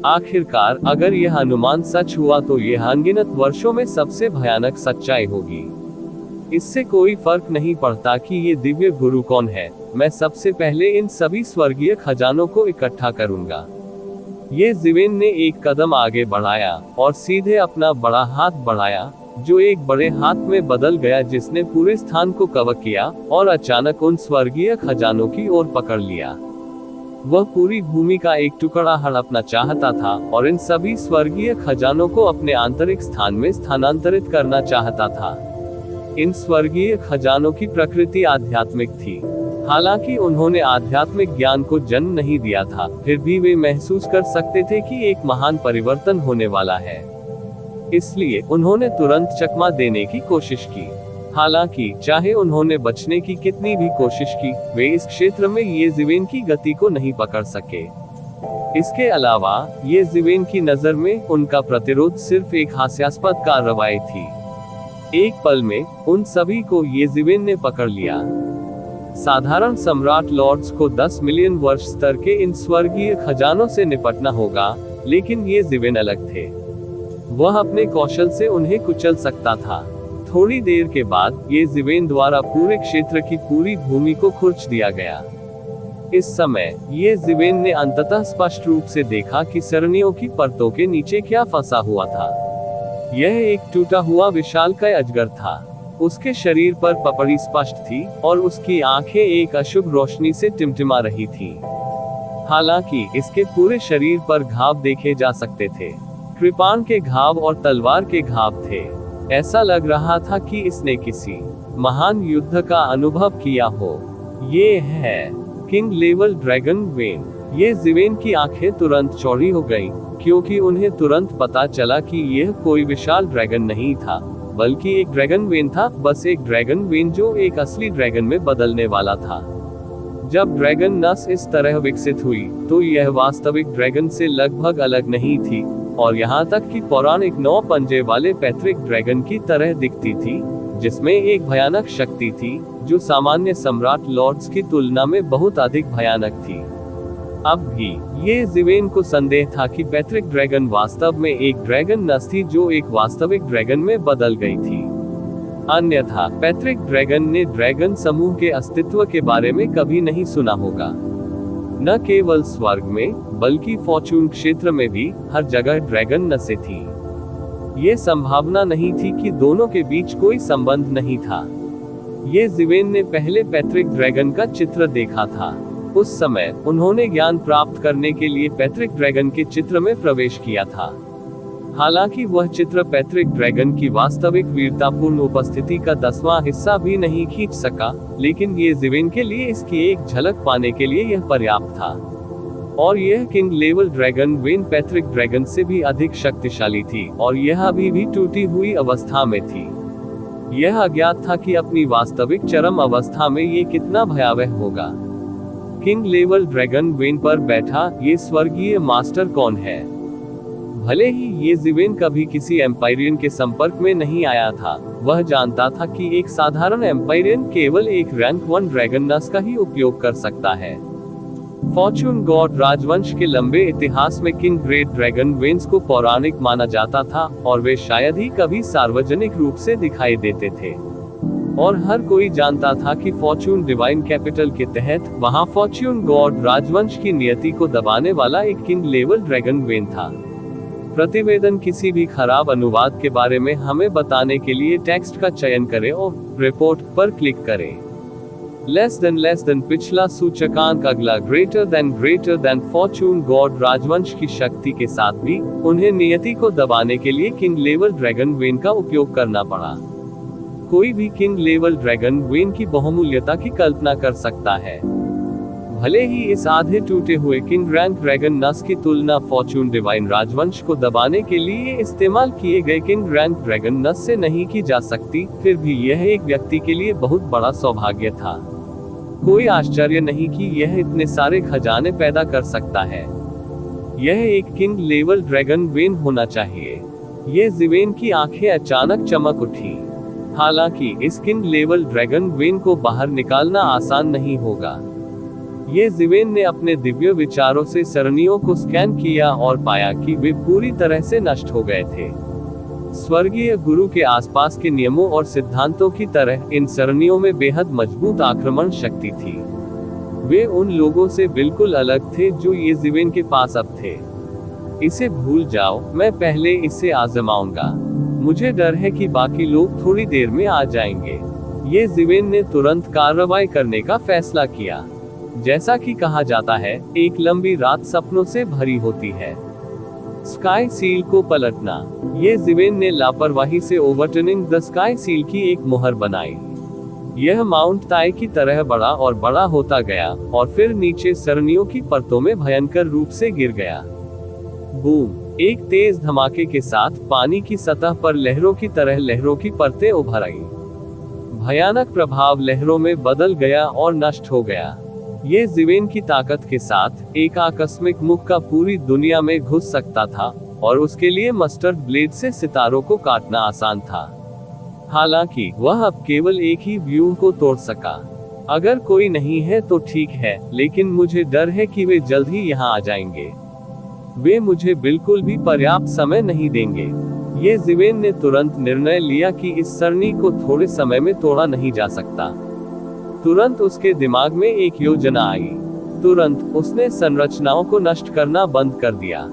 आखिरकार अगर यह अनुमान सच हुआ तो यह अनगिनत वर्षों में सबसे भयानक सच्चाई होगी। इससे कोई फर्क नहीं पड़ता कि ये दिव्य गुरु कौन है, मैं सबसे पहले इन सभी स्वर्गीय खजानों को इकट्ठा करूंगा। ये ज़िवेन ने एक कदम आगे बढ़ाया और सीधे अपना बड़ा हाथ बढ़ाया, जो एक बड़े हाथ में बदल गया जिसने पूरे स्थान को कवर किया और अचानक उन स्वर्गीय खजानों की ओर पकड़ लिया। वह पूरी भूमि का एक टुकड़ा हड़पना चाहता था और इन सभी स्वर्गीय खजानों को अपने आंतरिक स्थान में स्थानांतरित करना चाहता था। इन स्वर्गीय खजानों की प्रकृति आध्यात्मिक थी। हालांकि उन्होंने आध्यात्मिक ज्ञान को जन्म नहीं दिया था, फिर भी वे महसूस कर सकते थे कि एक महान परिवर्तन होने वाला है। इसलिए उन्होंने तुरंत चकमा देने की कोशिश की। हालांकि चाहे उन्होंने बचने की कितनी भी कोशिश की, वे इस क्षेत्र में ये ज़िवेन की गति को नहीं पकड़ सके। इसके अलावा ये ज़िवेन की नज़र में उनका प्रतिरोध सिर्फ एक हास्यास्पद कार्रवाई थी। एक पल में उन सभी को ये ज़िवेन ने पकड़ लिया। साधारण सम्राट लॉर्ड्स को 10 मिलियन वर्ष स्तर के इन स्वर्गीय खजानों से निपटना होगा, लेकिन ये ज़िवेन अलग थे। वह अपने कौशल से उन्हें कुचल सकता था। थोड़ी देर के बाद ये ज़िवेन द्वारा पूरे क्षेत्र की पूरी भूमि को खुरच दिया गया। इस समय ये ज़िवेन ने अंततः स्पष्ट रूप से देखा कि सरणियों की परतों के नीचे क्या फंसा हुआ था। यह एक टूटा हुआ विशालकाय अजगर था। उसके शरीर पर पपड़ी स्पष्ट थी और उसकी आंखें एक अशुभ रोशनी से टिमटिमा रही थी। हालांकि इसके पूरे शरीर पर घाव देखे जा सकते थे। कृपाण के घाव और तलवार के घाव थे। ऐसा लग रहा था कि इसने किसी महान युद्ध का अनुभव किया हो। ये है किंग लेवल ड्रैगन वेन। ये जिवेन की आंखें तुरंत चौड़ी हो गईं, क्योंकि उन्हें तुरंत पता चला कि यह कोई विशाल ड्रैगन नहीं था, बल्कि एक ड्रैगन वेन था, बस एक ड्रैगन वेन जो एक असली ड्रैगन में बदलने वाला था। जब ड्रैगन नस इस तरह विकसित हुई, तो यह वास्तविक ड्रैगन से लगभग अलग नहीं थी, और यहाँ तक कि पौराणिक 9 पंजे वाले पैट्रिक ड्रैगन की तरह दिखती थी, जिसमें एक भयानक शक्ति थी, जो सामान्य सम्राट लॉर्ड्स की तुलना में बहुत अधिक भयानक थी। अब भी ये जिवेन को संदेह था कि पैट्रिक ड्रैगन वास्तव में एक ड्रैगन नस थी जो एक वास्तविक ड्रैगन में बदल गई थी। अन्यथा पैट्रिक ड्रैगन ने ड्रैगन समूह के अस्तित्व के बारे में कभी नहीं सुना होगा। न केवल स्वर्ग में, बल्कि फॉर्चून क्षेत्र में भी हर जगह ड्रैगन नसें थी। ये संभावना नहीं थी कि दोनों के बीच कोई संबंध नहीं था। ये जिवेन ने पहले पैट्रिक ड्रैगन का चित्र देखा था। उस समय उन्होंने ज्ञान प्राप्त करने के लिए पैट्रिक ड्रैगन के चित्र में प्रवेश किया था। हालांकि वह चित्र पैट्रिक ड्रैगन की वास्तविक वीरतापूर्ण उपस्थिति का 10वां हिस्सा भी नहीं खींच सका, लेकिन ये जिवेन के लिए इसकी एक झलक पाने के लिए यह पर्याप्त था। और यह king level dragon when Patrick dragon से भी अधिक शक्तिशाली थी, और यह अभी भी टूटी हुई अवस्था में थी। यह अज्ञात था कि अपनी वास्तविक चरम अवस्था में ये कितना भयावह होगा। किंग लेवल ड्रैगन वेन पर बैठा ये स्वर्गीय मास्टर कौन है? भले ही ये जिवेन कभी किसी एम्पायरियन के संपर्क में नहीं आया था, वह जानता था कि एक साधारण एम्पायरियन केवल एक रैंक 1 ड्रैगन नस का ही उपयोग कर सकता है। फॉर्चून गॉड राजवंश के लंबे इतिहास में किंग ग्रेट ड्रैगन वेन्स को पौराणिक माना जाता था, और वे शायद ही कभी सार्वजनिक रूप से दिखाई देते थे। और हर कोई जानता था कि फॉर्चून डिवाइन कैपिटल के तहत वहां फॉर्चून गॉड राजवंश की नियति को दबाने वाला एक किंग लेवल ड्रैगन वेन था। प्रतिवेदन किसी भी खराब अनुवाद के बारे में हमें बताने के लिए टेक्स्ट का चयन करें और रिपोर्ट पर क्लिक करें। लेस देन पिछला सूचकांक अगला ग्रेटर देन फॉर्चून गॉड राजवंश की शक्ति के साथ भी उन्हें नियति को दबाने के लिए किंग लेवल ड्रैगन वेन का उपयोग करना पड़ा। कोई भी किंग लेवल ड्रैगन वेन की बहुमूल्यता की कल्पना कर सकता है। भले ही इस आधे टूटे हुए किंग रैंक ड्रैगन नस की तुलना फॉर्चून डिवाइन राजवंश को दबाने के लिए इस्तेमाल किए गए किंग रैंक ड्रैगन नस से नहीं की जा सकती, फिर भी यह एक व्यक्ति के लिए बहुत बड़ा सौभाग्य था। कोई आश्चर्य नहीं कि यह इतने सारे खजाने पैदा कर सकता है। यह एक किंग लेवल ड्रैगन वेन होना चाहिए। ये जिवेन की आंखें अचानक चमक उठी। हालांकि इस किंग लेवल ड्रैगन वेन को बाहर निकालना आसान नहीं होगा। ये जिवेन ने अपने दिव्य विचारों से सरणियों को स्कैन किया और पाया कि वे पूरी तरह से नष्ट हो गए थे। स्वर्गीय गुरु के आसपास के नियमों और सिद्धांतों की तरह इन सरणियों में बेहद मजबूत आक्रमण शक्ति थी। वे उन लोगों से बिल्कुल अलग थे जो ये जिवेन के पास अब थे। इसे भूल जाओ, मैं पहले इसे आजमाऊंगा। मुझे डर है कि बाकी लोग थोड़ी देर में आ जाएंगे। ये जिवेन ने तुरंत कार्रवाई करने का फैसला किया। जैसा कि कहा जाता है, एक लंबी रात सपनों से भरी होती है। स्काई सील को पलटना। ये जिवेन ने लापरवाही से ओवरटर्निंग द स्काई सील की एक मुहर बनाई। यह माउंट ताई की तरह बड़ा और बड़ा होता गया, और फिर नीचे सरणियों की परतों में भयंकर रूप से गिर गया। बूम! एक तेज धमाके के साथ पानी की सतह पर लहरों की तरह लहरों की परतें उभर आई। भयानक प्रभाव लहरों में बदल गया और नष्ट हो गया। ये जिवेन की ताकत के साथ एक आकस्मिक मुख का पूरी दुनिया में घुस सकता था, और उसके लिए मस्टर्ड ब्लेड से सितारों को काटना आसान था। हालांकि वह अब केवल एक ही व्यूह को तोड़ सका। अगर कोई नहीं है तो ठीक है, लेकिन मुझे डर है कि वे जल्द ही यहाँ आ जाएंगे। वे मुझे बिल्कुल भी पर्याप्त समय नहीं देंगे। ये जिवेन ने तुरंत निर्णय लिया कि इस सरणी को थोड़े समय में तोड़ा नहीं जा सकता। तुरंत उसके दिमाग में एक योजना आई। तुरंत उसने संरचनाओं को नष्ट करना बंद कर दिया।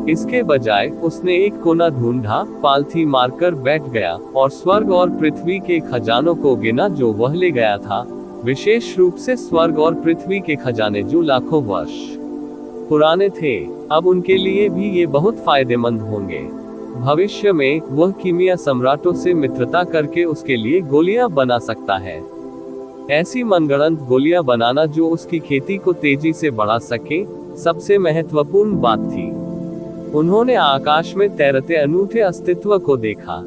इसके बजाय उसने एक कोना ढूंढा, पालथी मारकर बैठ गया और स्वर्ग और पृथ्वी के खजानों को गिना जो वह ले गया था, विशेष रूप से स्वर्ग और पृथ्वी के खजाने जो लाखों वर्ष पुराने थे। अब उनके लिए भी ये बहुत फायदेमंद होंगे। भविष्य में वह कीमिया सम्राटों से मित्रता करके उसके लिए गोलियां बना सकता है। ऐसी मनगढ़ंत गोलियां बनाना जो उसकी खेती को तेजी से बढ़ा सके, सबसे महत्वपूर्ण बात थी। उन्होंने आकाश में तैरते अनूठे अस्तित्व को देखा।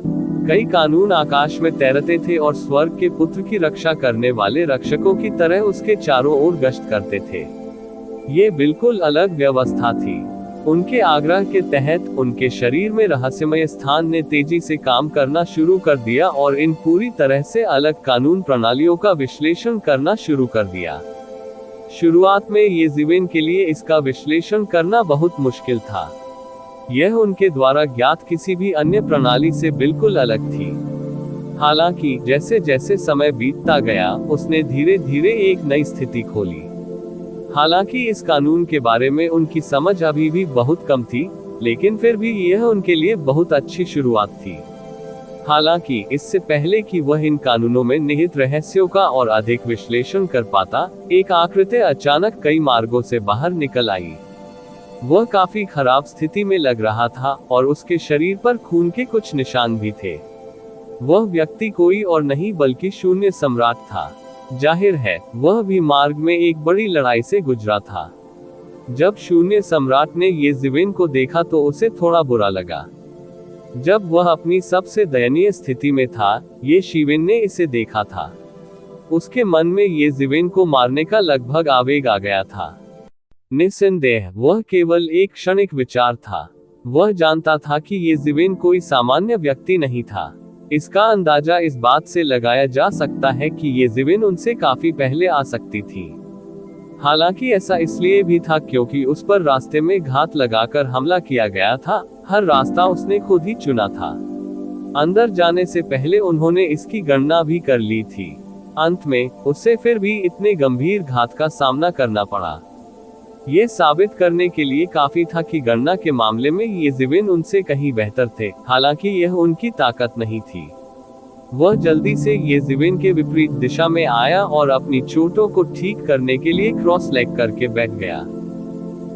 कई कानून आकाश में तैरते थे और स्वर्ग के पुत्र की रक्षा करने वाले रक्षकों की तरह उसके चारों ओर गश्त करते थे। ये बिल्कुल अलग व्यवस्था थी। उनके आग्रह के तहत उनके शरीर में रहस्यमय स्थान ने तेजी से काम करना शुरू कर दिया और इन पूरी तरह से अलग कानून प्रणालियों का विश्लेषण करना शुरू कर दिया। शुरुआत में येज़िवेन के लिए इसका विश्लेषण करना बहुत मुश्किल था। यह उनके द्वारा ज्ञात किसी भी अन्य प्रणाली से बिल्कुल अलग थी। हालांकि जैसे जैसे समय बीतता गया, उसने धीरे धीरे एक नई स्थिति खोली। हालांकि इस कानून के बारे में उनकी समझ अभी भी बहुत कम थी, लेकिन फिर भी यह उनके लिए बहुत अच्छी शुरुआत थी। हालांकि इससे पहले कि वह इन कानूनों में निहित रहस्यों का और अधिक विश्लेषण कर पाता, एक आकृति अचानक कई मार्गों से बाहर निकल आई। वह काफी खराब स्थिति में लग रहा था और उसके शरीर पर खून के कुछ निशान भी थे। वह व्यक्ति कोई और नहीं बल्कि शून्य सम्राट था। जाहिर है, वह भी मार्ग में एक बड़ी लड़ाई से गुजरा था। जब शून्य सम्राट ने येज़िवेन को देखा तो उसे थोड़ा बुरा लगा। जब वह अपनी सबसे दयनीय स्थिति में था, येज़िवेन ने इसे देखा था। उसके मन में येज़िवेन को मारने का लगभग आवेग आ गया था। निस्संदेह, वह केवल एक क्षणिक विचार था। वह जानता था कि येज़िवेन कोई सामान्य व्यक्ति नहीं था। इसका अंदाजा इस बात से लगाया जा सकता है कि येज़िवेन उनसे काफी पहले आ सकती थी। हालांकि ऐसा इसलिए भी था क्योंकि उस पर रास्ते में घात लगाकर हमला किया गया था। हर रास्ता उसने खुद ही चुना था। अंदर जाने से पहले उन्होंने इसकी गणना भी कर ली थी। अंत में उसे फिर भी इतने गंभीर घात का सामना करना पड़ा। ये साबित करने के लिए काफी था कि गणना के मामले में येज़िवेन उनसे कहीं बेहतर थे। हालांकि यह उनकी ताकत नहीं थी। वह जल्दी से येज़िवेन के विपरीत दिशा में आया और अपनी चोटों को ठीक करने के लिए क्रॉस लेग करके बैठ गया।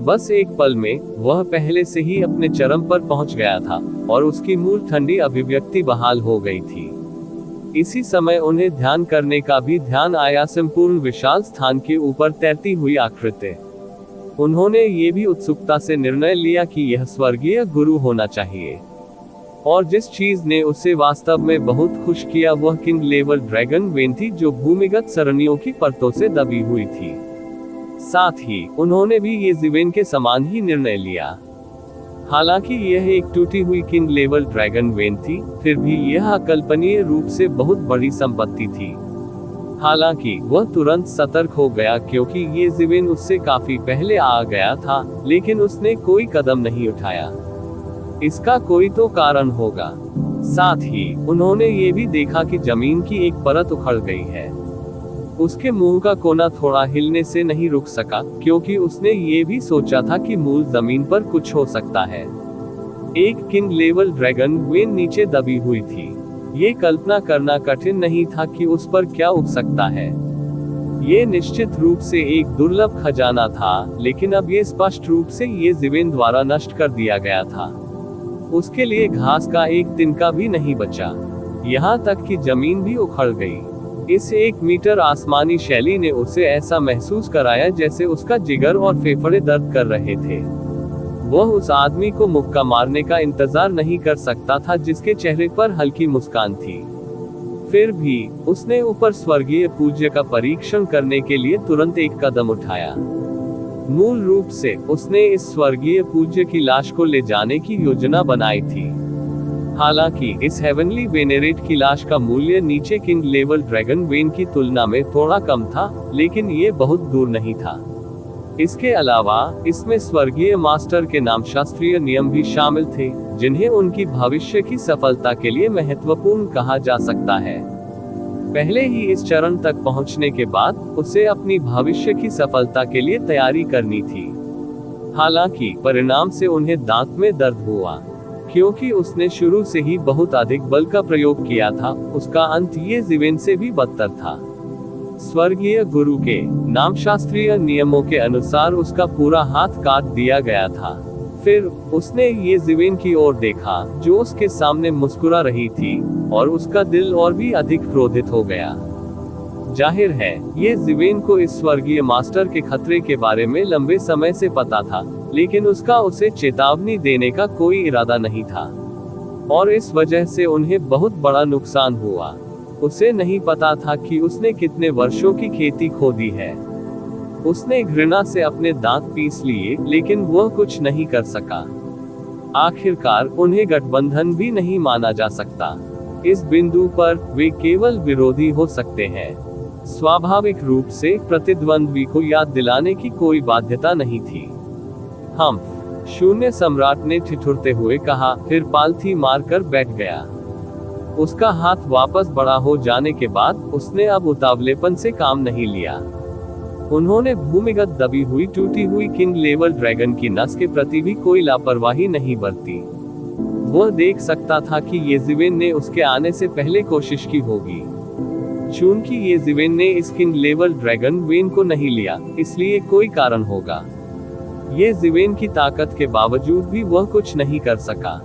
बस एक पल में वह पहले से ही अपने चरम पर पहुंच गया था और उसकी मूल ठंडी अभिव्यक्ति बहाल हो गई थी। इसी समय उन्हें ध्यान करने का भी ध्यान आया, संपूर्ण विशाल स्थान के ऊपर तैरती हुई आकृति। उन्होंने ये भी उत्सुकता से निर्णय लिया कि यह स्वर्गीय गुरु होना चाहिए। और जिस चीज ने उसे वास्तव में बहुत खुश किया वह किंग लेवल ड्रैगन वेन थी, जो भूमिगत सरणियों की परतों से दबी हुई थी। साथ ही उन्होंने भी येज़िवेन के समान ही निर्णय लिया। हालांकि यह एक टूटी हुई किंग लेवल ड्रैगन वेन थी, फिर भी यह अकल्पनीय रूप से बहुत बड़ी संपत्ति थी। हालांकि वह तुरंत सतर्क हो गया क्योंकि येज़िवेन उससे काफी पहले आ गया था, लेकिन उसने कोई कदम नहीं उठाया। इसका कोई तो कारण होगा। साथ ही उन्होंने ये भी देखा कि जमीन की एक परत उखड़ गई है। उसके मुंह का कोना थोड़ा हिलने से नहीं रुक सका, क्योंकि उसने ये भी सोचा था कि मूल जमीन पर कुछ हो सकता है। एक किंग लेवल ड्रैगन वेन नीचे दबी हुई थी। ये कल्पना करना कठिन नहीं था कि उस पर क्या उग सकता है। ये निश्चित रूप से एक दुर्लभ खजाना था, लेकिन अब ये स्पष्ट रूप से येज़िवेन द्वारा नष्ट कर दिया गया था। उसके लिए घास का एक तिनका भी नहीं बचा, यहाँ तक कि जमीन भी उखड़ गई। इस 1 मीटर आसमानी शैली ने उसे ऐसा महसूस कराया जैसे उसका जिगर और फेफड़े दर्द कर रहे थे। वह उस आदमी को मुक्का मारने का इंतजार नहीं कर सकता था जिसके चेहरे पर हल्की मुस्कान थी। फिर भी उसने ऊपर स्वर्गीय पूज्य का परीक्षण करने के लिए तुरंत एक कदम उठाया। मूल रूप से उसने इस स्वर्गीय पूज्य की लाश को ले जाने की योजना बनाई थी। हालांकि इस हेवनली वेनेरेट की लाश का मूल्य नीचे किंग लेवल ड्रैगन वेन की तुलना में थोड़ा कम था, लेकिन ये बहुत दूर नहीं था। इसके अलावा इसमें स्वर्गीय मास्टर के नाम शास्त्रीय नियम भी शामिल थे, जिन्हें उनकी भविष्य की सफलता के लिए महत्वपूर्ण कहा जा सकता है। पहले ही इस चरण तक पहुंचने के बाद उसे अपनी भविष्य की सफलता के लिए तैयारी करनी थी। हालांकि परिणाम से उन्हें दांत में दर्द हुआ, क्योंकि उसने शुरू से ही बहुत अधिक बल का प्रयोग किया था। उसका अंत येज़िवेन से भी बदतर था। स्वर्गीय गुरु के नाम शास्त्रीय नियमों के अनुसार उसका पूरा हाथ काट दिया गया था। फिर उसने येज़िवेन की ओर देखा, जो उसके सामने मुस्कुरा रही थी, और उसका दिल और भी अधिक क्रोधित हो गया। जाहिर है ये जिवेन को इस स्वर्गीय मास्टर के खतरे के बारे में लंबे समय से पता था, लेकिन उसका उसे चेतावनी देने का कोई इरादा नहीं था, और इस वजह से उन्हें बहुत बड़ा नुकसान हुआ। उसे नहीं पता था कि उसने कितने वर्षों की खेती खो दी है। उसने घृणा से अपने दांत पीस लिए, लेकिन वह कुछ नहीं कर सका। आखिरकार उन्हें गठबंधन भी नहीं माना जा सकता। इस बिंदु पर वे केवल विरोधी हो सकते हैं। स्वाभाविक रूप से प्रतिद्वंद्वी को याद दिलाने की कोई बाध्यता नहीं थी। हम शून्य सम्राट ने ठिठुरते हुए कहा, फिर पालथी मारकर बैठ गया। उसका हाथ वापस बड़ा हो जाने के बाद उसने अब उतावलेपन से काम नहीं लिया। उन्होंने भूमिगत दबी हुई टूटी हुई किंग लेवल ड्रैगन की नस के प्रति भी कोई लापरवाही नहीं बरती। वह देख सकता था कि येजिवेन ने उसके आने से पहले कोशिश की होगी। चूंकि येजिवेन ने इस किंग लेवल ड्रैगन वेन को नहीं लिया, इसलिए कोई कारण होगा। येजिवेन की ताकत के बावजूद भी वह कुछ नहीं कर सका।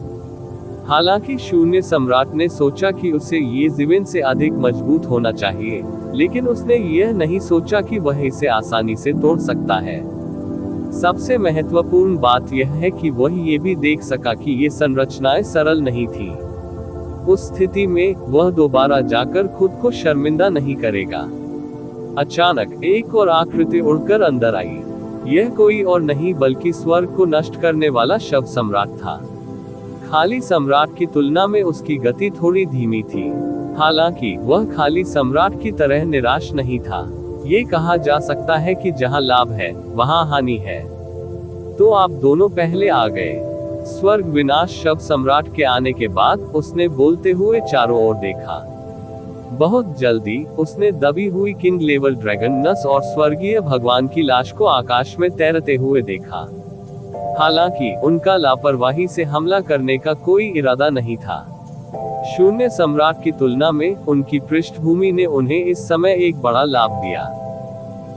हालांकि शून्य सम्राट ने सोचा कि उसे येजिवेन से अधिक मजबूत होना चाहिए, लेकिन उसने यह नहीं सोचा कि वह इसे आसानी से तोड़ सकता है। सबसे महत्वपूर्ण बात यह है कि वह ये भी देख सका कि ये संरचनाएं सरल नहीं थी। उस स्थिति में वह दोबारा जाकर खुद को शर्मिंदा नहीं करेगा। अचानक एक और आकृति उड़कर अंदर आई। यह कोई और नहीं बल्कि स्वर्ग को नष्ट करने वाला शव सम्राट था। खाली सम्राट की तुलना में उसकी गति थोड़ी धीमी थी। हालांकि वह खाली सम्राट की तरह निराश नहीं था। ये कहा जा सकता है कि जहां लाभ है वहां हानि है। तो आप दोनों पहले आ गए। स्वर्ग विनाश शव सम्राट के आने के बाद उसने बोलते हुए चारों ओर देखा। बहुत जल्दी उसने दबी हुई किंग लेवल ड्रैगन नस और स्वर्गीय भगवान की लाश को आकाश में तैरते हुए देखा। हालांकि उनका लापरवाही से हमला करने का कोई इरादा नहीं था। शून्य सम्राट की तुलना में उनकी पृष्ठभूमि ने उन्हें इस समय एक बड़ा लाभ दिया।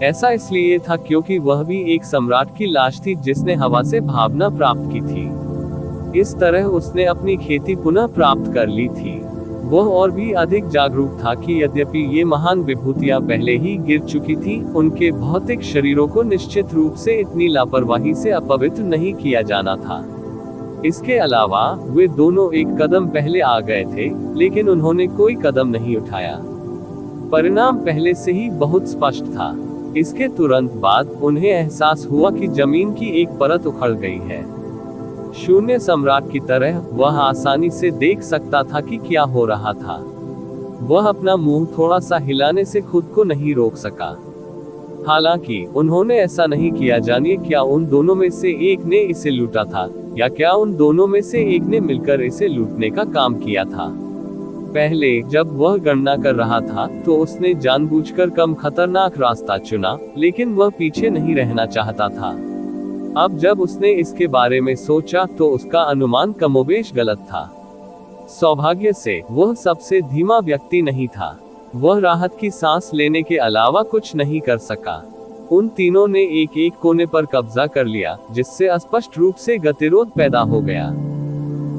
ऐसा इसलिए था क्योंकि वह भी एक सम्राट की लाश थी जिसने हवा से भावना प्राप्त की थी। इस तरह उसने अपनी खेती पुनः प्राप्त कर ली थी। वह और भी अधिक जागरूक था कि यद्यपि ये महान विभूतियां पहले ही गिर चुकी थी, उनके भौतिक शरीरों को निश्चित रूप से इतनी लापरवाही से अपवित्र नहीं किया जाना था। इसके अलावा वे दोनों एक कदम पहले आ गए थे, लेकिन उन्होंने कोई कदम नहीं उठाया। परिणाम पहले से ही बहुत स्पष्ट था। इसके तुरंत बाद उन्हें एहसास हुआ कि जमीन की एक परत उखड़ गई है। शून्य सम्राट की तरह वह आसानी से देख सकता था कि क्या हो रहा था। वह अपना मुंह थोड़ा सा हिलाने से खुद को नहीं रोक सका। हालांकि उन्होंने ऐसा नहीं किया। जानिए, क्या उन दोनों में से एक ने इसे लूटा था, या क्या उन दोनों में से एक ने मिलकर इसे लूटने का काम किया था? पहले जब वह गणना कर रहा था तो उसने जानबूझकर कम खतरनाक रास्ता चुना, लेकिन वह पीछे नहीं रहना चाहता था। अब जब उसने इसके बारे में सोचा तो उसका अनुमान कमोबेश गलत था। सौभाग्य से वह सबसे धीमा व्यक्ति नहीं था। वह राहत की सांस लेने के अलावा कुछ नहीं कर सका। उन तीनों ने एक एक कोने पर कब्जा कर लिया, जिससे स्पष्ट रूप से गतिरोध पैदा हो गया।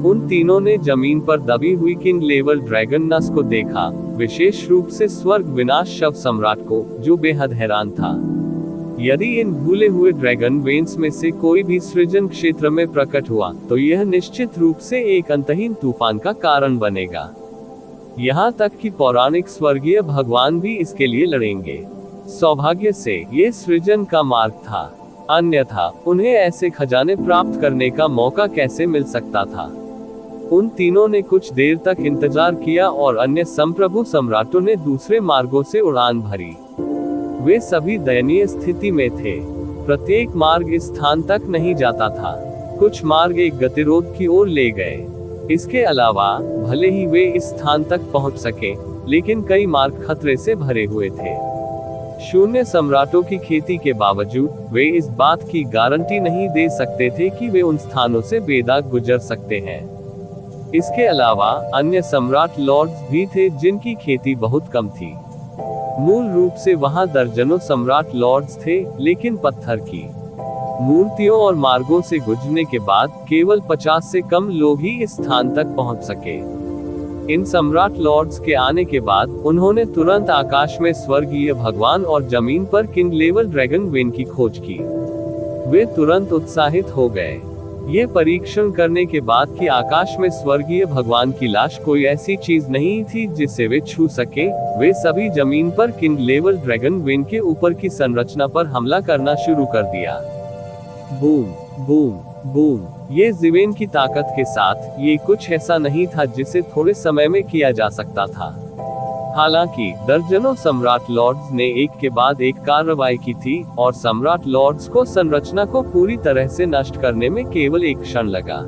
उन तीनों ने जमीन पर दबी हुई किंग लेवल ड्रैगन नस को देखा, विशेष रूप से स्वर्ग विनाश शव सम्राट को, जो बेहद हैरान था। यदि इन भूले हुए ड्रैगन वेन्स में से कोई भी सृजन क्षेत्र में प्रकट हुआ, तो यह निश्चित रूप से एक अंतहीन तूफान का कारण बनेगा। यहाँ तक कि पौराणिक स्वर्गीय भगवान भी इसके लिए लड़ेंगे। सौभाग्य से ये सृजन का मार्ग था, अन्यथा उन्हें ऐसे खजाने प्राप्त करने का मौका कैसे मिल सकता था? उन तीनों ने कुछ देर तक इंतजार किया और अन्य संप्रभु सम्राटों ने दूसरे मार्गों से उड़ान भरी। वे सभी दयनीय स्थिति में थे। प्रत्येक मार्ग इस स्थान तक नहीं जाता था। कुछ मार्ग एक गतिरोध की ओर ले गए। इसके अलावा भले ही वे इस स्थान तक पहुंच सके, लेकिन कई मार्ग खतरे से भरे हुए थे। शून्य सम्राटों की खेती के बावजूद वे इस बात की गारंटी नहीं दे सकते थे कि वे उन स्थानों से बेदाग गुजर सकते हैं। इसके अलावा अन्य सम्राट लॉर्ड्स भी थे जिनकी खेती बहुत कम थी। मूल रूप से वहां दर्जनों सम्राट लॉर्ड्स थे, लेकिन पत्थर की मूर्तियों और मार्गों से गुजरने के बाद केवल 50 से कम लोग ही इस स्थान तक पहुंच सके। इन सम्राट लॉर्ड्स के आने के बाद उन्होंने तुरंत आकाश में स्वर्गीय भगवान और जमीन पर किंग लेवल ड्रैगन वेन की खोज की। वे तुरंत उत्साहित हो गए, ये परीक्षण करने के बाद कि आकाश में स्वर्गीय भगवान की लाश कोई ऐसी चीज नहीं थी जिसे वे छू सके। वे सभी जमीन पर किंग लेवल ड्रैगन वेन के ऊपर की संरचना पर हमला करना शुरू कर दिया। Boom boom boom. ये ज़िवेन की ताकत के साथ, ये कुछ ऐसा नहीं था जिसे थोड़े समय में किया जा सकता था। हालांकि दर्जनों सम्राट लॉर्ड्स ने एक के बाद एक कार्रवाई की थी और सम्राट लॉर्ड्स को संरचना को पूरी तरह से नष्ट करने में केवल एक क्षण लगा।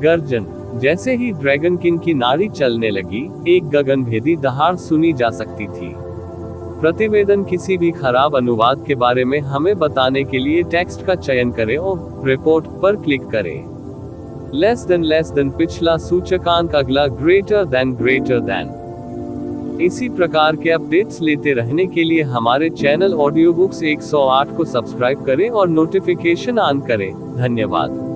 गर्जन। जैसे ही ड्रैगन किंग की नाड़ी चलने लगी, एक गगनभेदी दहाड़ सुनी जा सकती थी। प्रतिवेदन किसी भी खराब अनुवाद के बारे में हमें बताने के लिए टेक्स्ट का चयन करें और रिपोर्ट पर क्लिक करें। लेस देन पिछला सूचकांक, अगला ग्रेटर देन। इसी प्रकार के अपडेट्स लेते रहने के लिए हमारे चैनल ऑडियो बुक्स 108 को सब्सक्राइब करें और नोटिफिकेशन ऑन करें। धन्यवाद।